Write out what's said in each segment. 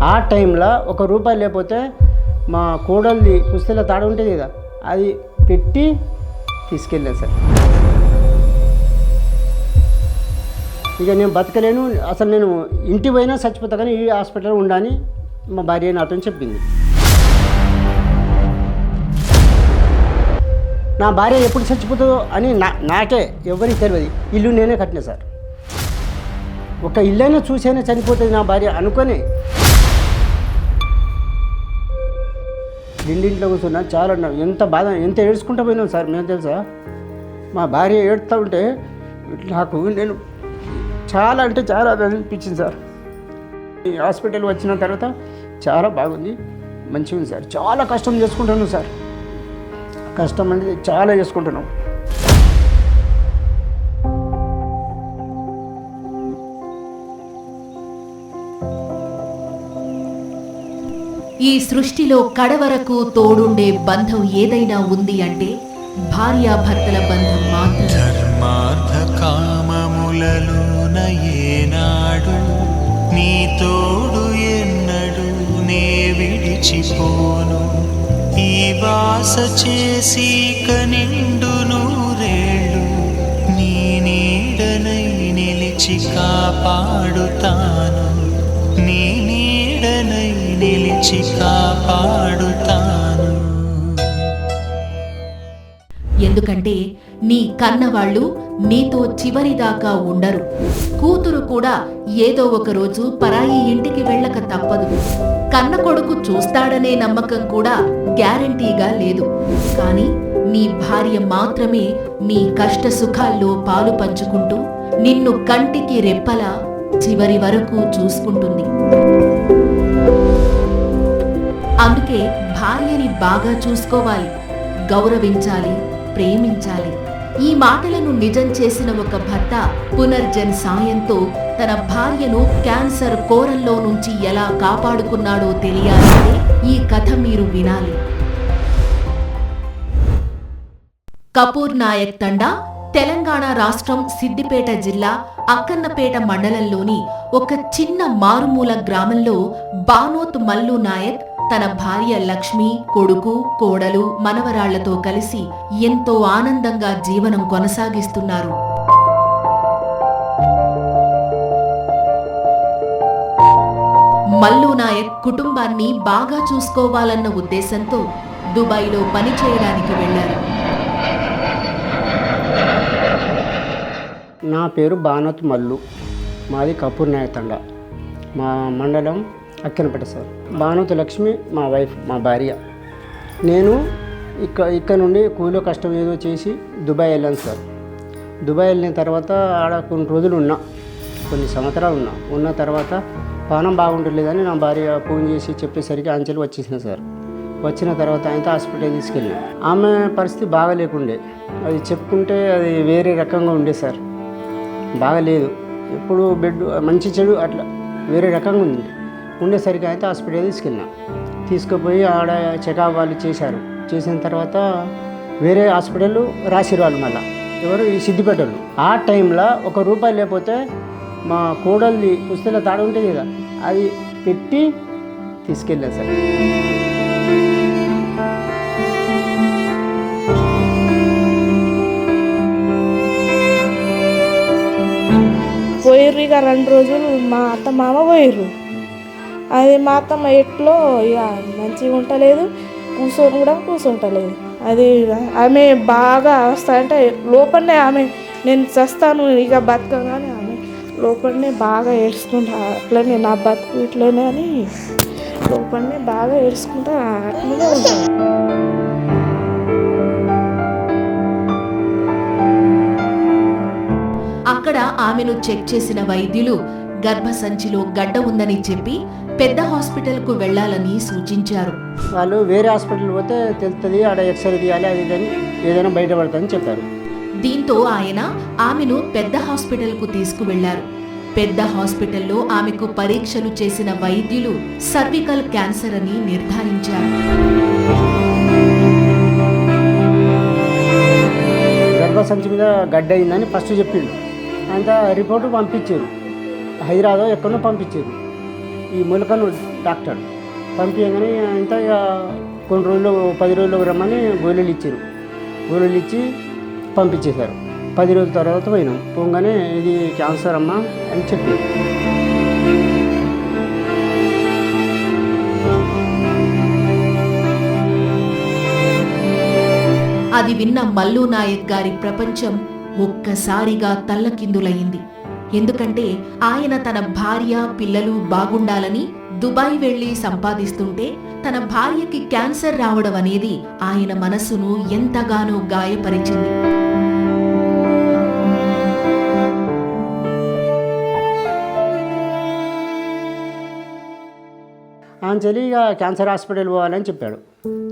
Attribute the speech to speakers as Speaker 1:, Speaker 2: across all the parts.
Speaker 1: ఆ టైంలో ₹1 లేకపోతే మా కోడలిది పుస్తల తాడు ఉంటుంది కదా, అది పెట్టి తీసుకెళ్ళాను సార్. ఇక నేను బతకలేను, అసలు నేను ఇంటికి పోయినా చచ్చిపోతా కానీ ఈ హాస్పిటల్లో ఉండని మా భార్య నాతో చెప్పింది. నా భార్య ఎప్పుడు చచ్చిపోతుందో అని నాకే ఎవరికి తెలియదు. ఇల్లు నేనే కట్టినా సార్. ఒక ఇల్లైనా చూసైనా చనిపోతుంది నా భార్య అనుకొని ఇంటింట్లో కూర్చున్నా. చాలా ఎంత బాధ, ఎంత ఏడ్చుకుంటూ పోయినాం సార్ మేము తెలుసా. మా భార్య ఏడుస్తూ ఉంటే నాకు నేను చాలా అంటే చాలా అనిపించింది సార్. ఈ హాస్పిటల్ వచ్చిన తర్వాత చాలా బాగుంది, మంచిగా ఉంది సార్. చాలా కష్టం చేసుకుంటున్నాం సార్, కష్టం అనేది చాలా చేసుకుంటున్నాం.
Speaker 2: ఈ సృష్టిలో కడవరకు తోడుండే బంధం ఏదైనా ఉంది అంటే భార్యాభర్తల బంధం మాత్రమే.
Speaker 3: ధర్మార్థ కామములలోన ఏనాడు నీ తోడు ఎన్నడు నే విడిచిపోను. ఈ వాస చేసి కనిండు నూరేళ్ళు నీ నీడనై నిలిచి కాపాడుతాను. నీ నీడనై నిలిచి కాపాడుతాను.
Speaker 2: ఎందుకంటే నీ కన్నవాళ్ళు నీతో చివరిదాకా ఉండరు. కూతురు కూడా ఏదో ఒక రోజు పరాయి ఇంటికి వెళ్ళక తప్పదు. కన్న కొడుకు చూస్తాడనే నమ్మకం కూడా గ్యారంటీగా లేదు. కానీ నీ భార్య మాత్రమే నీ కష్ట సుఖాల్లో పాలు పంచుకుంటూ నిన్ను కంటికి రెప్పలా చివరి వరకు చూసుకుంటుంది. అందుకే భార్యని బాగా చూసుకోవాలి, గౌరవించాలి, ప్రేమించాలి. ఈ మాటలను నిజం చేసిన ఒక భర్త పునర్జన్ సాయంతో తన భార్యను క్యాన్సర్ కోరల్లో నుంచి ఎలా కాపాడుకున్నాడో తెలియాలంటే ఈ కథ మీరు వినాలి. కపూర్ నాయక్ తండా తెలంగాణ రాష్ట్రం సిద్దిపేట జిల్లా అక్కన్నపేట మండలంలోని ఒక చిన్న మారుమూల గ్రామంలో బానోత్ మల్లు నాయక్ తన భార్య లక్ష్మి, కొడుకు, కోడలు, మనవరాళ్లతో కలిసి ఎంతో ఆనందంగా జీవనం కొనసాగిస్తున్నారు. మల్లు నాయక్ కుటుంబాన్ని బాగా చూసుకోవాలన్న ఉద్దేశంతో దుబాయ్లో పనిచేయడానికి వెళ్లారు.
Speaker 1: నా పేరు బానోత్ మల్లు, మాది కపూర్ నాయక్ తండా, మా మండలం అక్కనపేట సార్. బానోత్ లక్ష్మి మా వైఫ్, మా భార్య. నేను ఇక్కడ నుండి కూలో కష్టం ఏదో చేసి దుబాయ్ వెళ్ళాను సార్. దుబాయ్ వెళ్ళిన తర్వాత ఆడ కొన్ని రోజులు ఉన్నా, కొన్ని సంవత్సరాలు ఉన్న తర్వాత పానం బాగుంటలేదని నా భార్య ఫోన్ చేసి చెప్పేసరికి అంచెలు వచ్చేసిన సార్. వచ్చిన తర్వాత అయితే హాస్పిటల్ తీసుకెళ్ళి, ఆమె పరిస్థితి బాగాలేకుండే, అది చెప్పుకుంటే అది వేరే రకంగా ఉండే సార్. బాగలేదు, ఎప్పుడు బెడ్ మంచి చెడు అట్లా వేరే రకంగా ఉండేసరికి అయితే హాస్పిటల్ తీసుకుపోయి ఆడ చెకప్ వాళ్ళు చేశారు. చేసిన తర్వాత వేరే హాస్పిటల్ రాసిరు వాళ్ళు, మళ్ళీ ఎవరు ఈ సిద్దిపేటలు. ఆ టైంలో ₹1 లేకపోతే మా కోడలిది పుస్తల తాడు ఉంటుంది కదా, అది పెట్టి తీసుకెళ్ళాను సార్.
Speaker 4: పోయిర్రు. ఇక 2 రోజులు మా అత్త మామ పోయిర్రు. అది మా అత్తమ్మ ఎట్లో ఇక మంచిగా ఉండలేదు, కూర్చుంటలేదు. అది ఆమె బాగా అవస్థ అంటే లోపలనే ఆమె నేను చస్తాను ఇక బతకగానే ఆమె లోపలనే బాగా ఏడ్చుకుంటా, అట్లనే నా బతుకు ఇట్లనే అని లోపలనే బాగా ఏడ్చుకుంటా అట్లనే ఉంటాను.
Speaker 2: అక్కడ ఆమెను చెక్ చేసిన వైద్యులు గర్భసంచిలో గడ్డ ఉందని చెప్పి పెద్ద హాస్పిటల్కు వెళ్లాలని సూచించారు.
Speaker 1: వాళ్ళు వేరే హాస్పిటల్ పోతే తెలుస్తుంది, ఆడ ఎక్స్రే తీయాలి, అది ఇదని ఏదైనా బయటపడుతుందని చెప్పారు.
Speaker 2: దీంతో ఆయన ఆమెను పెద్ద హాస్పిటల్కు తీసుకువెళ్లారు. పెద్ద హాస్పిటల్లో ఆమెకు పరీక్షలు చేసిన వైద్యులు సర్వికల్ క్యాన్సర్ అని నిర్ధారించారు.
Speaker 1: గర్భసంచి మీద గడ్డ అయిందని ఫస్ట్ చెప్పిండు. అంత రిపోర్టు పంపించారు, హైదరాబాద్ ఎక్కడో పంపించారు. ఈ ములకను డాక్టర్ పంపించగానే అంతా ఇక కొన్ని రోజులు 10 రోజులు రమ్మని గోళీలు ఇచ్చారు. గోళీలు ఇచ్చి పంపించేశారు. 10 రోజుల తర్వాత పోయినాం. పోగానే ఇది క్యాన్సర్ అమ్మా అని చెప్పి
Speaker 2: అది విన్న మల్లు నాయక్ గారి ప్రపంచం ఒక్కసారిగా తల్లకిందులయ్యింది. ఎందుకంటే ఆయన తన భార్య పిల్లలు బాగుండాలని దుబాయ్ వెళ్లి సంపాదిస్తుంటే తన భార్యకి క్యాన్సర్ రావడం అనేది ఆయన మనసును ఎంతగానో గాయపరిచింది.
Speaker 1: ఆంజలి ఇక క్యాన్సర్ హాస్పిటల్ పోవాలని చెప్పాడు.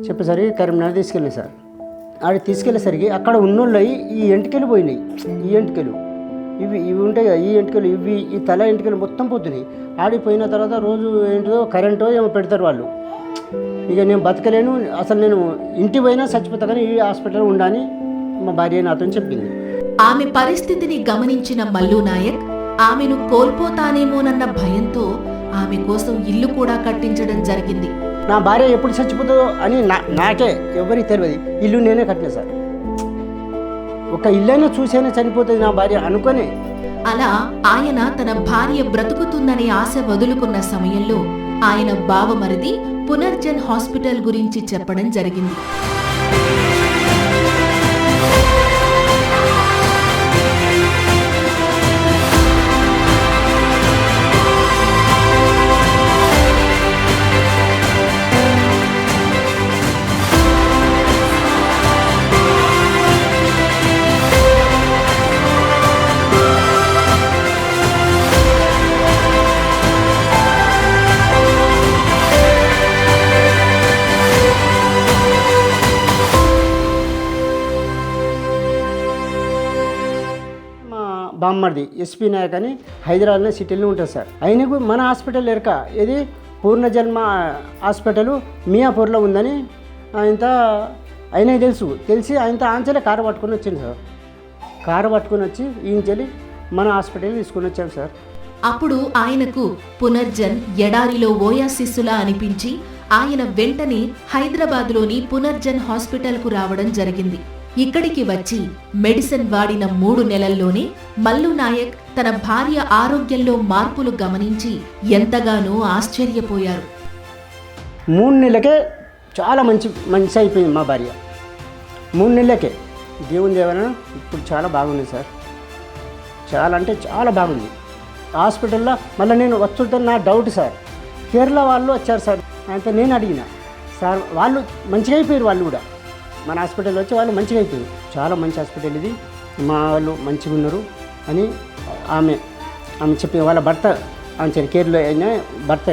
Speaker 1: చెప్పేసరికి కరీంనగర్ తీసుకెళ్ళి సార్. ఆడికి తీసుకెళ్ళేసరికి అక్కడ ఉన్నోళ్ళు ఈ ఎంటికలు పోయినాయి. ఈ ఎంటికలు ఇవి ఉంటాయి కదా, ఈ ఎంటికలు ఈ తల ఎంటికలు మొత్తం పోతున్నాయి. ఆడిపోయిన తర్వాత రోజు ఏంటిదో కరెంటో ఏమో పెడతారు వాళ్ళు. ఇక నేను బతకలేను, అసలు నేను ఇంటి పోయినా చచ్చిపోతా కానీ ఈ హాస్పిటల్ ఉండని మా భార్య నాతో చెప్పింది.
Speaker 2: ఆమె పరిస్థితిని గమనించిన మల్లు నాయక్ ఆమెను కోల్పోతానేమోనన్న భయంతో ఆమె కోసం ఇల్లు కూడా కట్టించడం జరిగింది.
Speaker 1: నా భార్య ఎప్పుడు చచ్చిపోతుందో అని నాకే ఎవరికి తెలియదు. ఇల్లు నేనే కట్టినా సార్. ఒక ఇల్లైనా చూసైనా చనిపోతుంది నా భార్య అనుకొని.
Speaker 2: అలా ఆయన తన భార్య బ్రతుకుతుందనే ఆశ వదులుకున్న సమయంలో ఆయన బావమరిది పునర్జన్ హాస్పిటల్ గురించి చెప్పడం జరిగింది.
Speaker 1: బామ్మర్ది ఎస్పీ నాయక్ అని హైదరాబాద్లో సిటీలో ఉంటుంది సార్. ఆయనకు మన హాస్పిటల్ ఎరక ఇది పూర్ణజన్మ హాస్పిటల్ మియాపూర్లో ఉందని ఆయనకు తెలిసి ఆయనతో ఆంచలే కారు పట్టుకొని వచ్చింది సార్. కారు పట్టుకొని వచ్చి ఈంచెలి మన హాస్పిటల్ తీసుకొని వచ్చాను సార్.
Speaker 2: అప్పుడు ఆయనకు పునర్జన్ ఎడారిలో ఓయాసిస్సులా అనిపించి ఆయన వెంటనే హైదరాబాద్లోని పునర్జన్ హాస్పిటల్కు రావడం జరిగింది. ఇక్కడికి వచ్చి మెడిసిన్ వాడిన 3 నెలల్లోనే మల్లు నాయక్ తన భార్య ఆరోగ్యంలో మార్పులు గమనించి ఎంతగానో ఆశ్చర్యపోయారు.
Speaker 1: 3 నెలలకే చాలా మంచి అయిపోయింది మా భార్య. 3 నెలలకే దేవుని దేవన ఇప్పుడు చాలా బాగుంది సార్. చాలా అంటే చాలా బాగుంది. హాస్పిటల్లో మళ్ళీ నేను వస్తుంటే నా డౌట్ సార్, కేరళ వాళ్ళు వచ్చారు సార్. అయితే నేను అడిగిన సార్, వాళ్ళు మంచిగా అయిపోయారు. వాళ్ళు కూడా మన హాస్పిటల్ వచ్చి వాళ్ళు మంచిగా అయిపోయారు. చాలా మంచి హాస్పిటల్ ఇది, మా వాళ్ళు మంచిగా ఉన్నారు అని ఆమె చెప్పి వాళ్ళ భర్త ఆమె కేరళ అయినా భర్త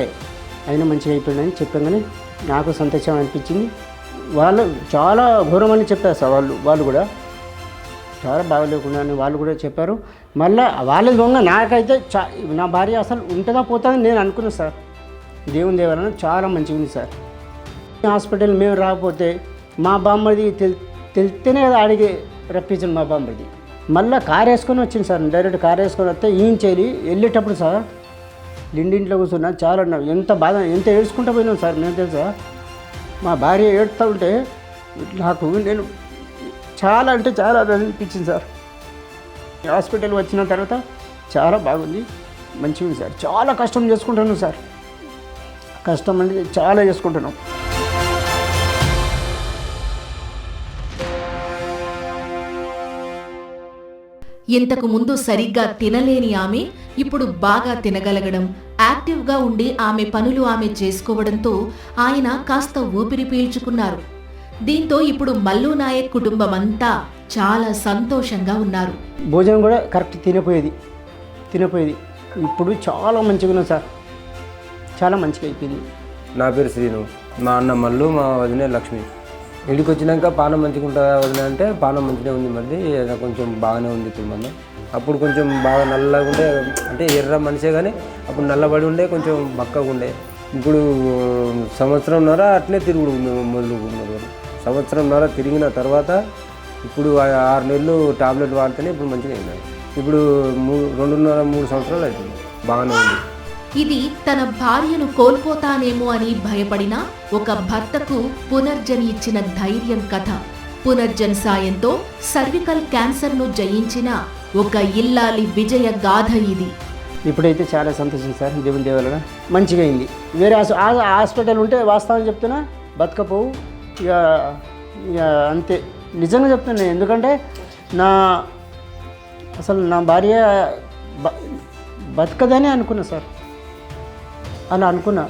Speaker 1: అయినా మంచిగా అయిపోయిందని చెప్పగానే నాకు సంతోషం అనిపించింది. వాళ్ళు చాలా ఘోరమని చెప్పారు సార్. వాళ్ళు కూడా చాలా బాగలేకుండా అని వాళ్ళు కూడా చెప్పారు. మళ్ళీ వాళ్ళ దొంగ నాకైతే నా భార్య అసలు ఉంటుందా పోతుందని నేను అనుకున్నాను సార్. దేవుని దేవాలన చాలా మంచిగా ఉంది సార్. హాస్పిటల్ మేము రాకపోతే మా బామ్మది తెలిస్తేనే కదా ఆడికి రప్పించింది మా బామ్మది. మళ్ళీ కారు వేసుకొని వచ్చింది సార్. డైరెక్ట్ కారు వేసుకొని వస్తే ఈయన చేరి వెళ్ళేటప్పుడు సార్ లిండింట్లో కూర్చున్నా చాలా ఎంత బాధ ఎంత ఏడ్చుకుంటూ పోయినాం సార్. మేము తెలుసా మా భార్య ఏడుస్తూ ఉంటే నాకు నేను చాలా అంటే చాలా అనిపించింది సార్. హాస్పిటల్ వచ్చిన తర్వాత చాలా బాగుంది, మంచిగా ఉంది సార్. చాలా కష్టం చేసుకుంటున్నాం సార్. కష్టం అంటే చాలా చేసుకుంటున్నాం.
Speaker 2: ఇంతకు ముందు సరిగ్గా తినలేని ఆమె ఇప్పుడు బాగా తినగలగడం, యాక్టివ్గా ఉండి ఆమె పనులు ఆమె చేసుకోవడంతో ఆయన కాస్త ఊపిరి పీల్చుకున్నారు. దీంతో ఇప్పుడు మల్లు నాయక్ కుటుంబం అంతా చాలా సంతోషంగా ఉన్నారు.
Speaker 1: భోజనం కూడా కరెక్ట్ తినపోయేది. ఇప్పుడు చాలా మంచిగా ఉన్నాం సార్. చాలా మంచిగా అయిపోయింది.
Speaker 5: నా పేరు శ్రీను, మా అన్న మల్లు, మా వదిన లక్ష్మి. ఇంటికి వచ్చినాక పానం మంచిగా ఉంటుందా వదిన అంటే పానం మంచిగా ఉంది. మళ్ళీ కొంచెం బాగానే ఉంది ఇప్పుడు. మనం అప్పుడు కొంచెం బాగా నల్లగా ఉండే, అంటే ఎర్ర మనిషే కానీ అప్పుడు నల్లబడి ఉండే, కొంచెం బక్కగా ఉండే. ఇప్పుడు సంవత్సరంన్నర అట్లే తిరుగుడు మొదలు. సంవత్సరంన్నర తిరిగిన తర్వాత ఇప్పుడు 6 నెలలు టాబ్లెట్ వాడితేనే ఇప్పుడు మంచిగా అయినాయి. ఇప్పుడు 2.5-3 సంవత్సరాలు అవుతుంది, బాగానే ఉంది.
Speaker 2: ఇది తన భార్యను కోల్పోతానేమో అని భయపడిన ఒక భర్తకు పునర్జన్ ఇచ్చిన ధైర్యం కథ. పునర్జన్ సాయంతో సర్వికల్ క్యాన్సర్ను జయించిన ఒక ఇల్లాలి విజయ గాథ ఇది.
Speaker 1: ఇప్పుడైతే చాలా సంతోషం సార్, దేవుని దేవాలన మంచిగా అయింది. వేరే హాస్పిటల్ ఉంటే వాస్తవం చెప్తున్నా బతకపోవు, ఇక అంతే నిజంగా చెప్తున్నా. ఎందుకంటే అసలు నా భార్య బతకదని అనుకున్నా సార్, అలా అనుకున్నా.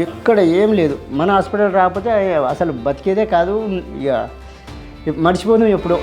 Speaker 1: ఎక్కడ ఏం లేదు, మన హాస్పిటల్ రాకపోతే అసలు బతికేదే కాదు, ఇక మర్చిపోదాం ఎప్పుడో.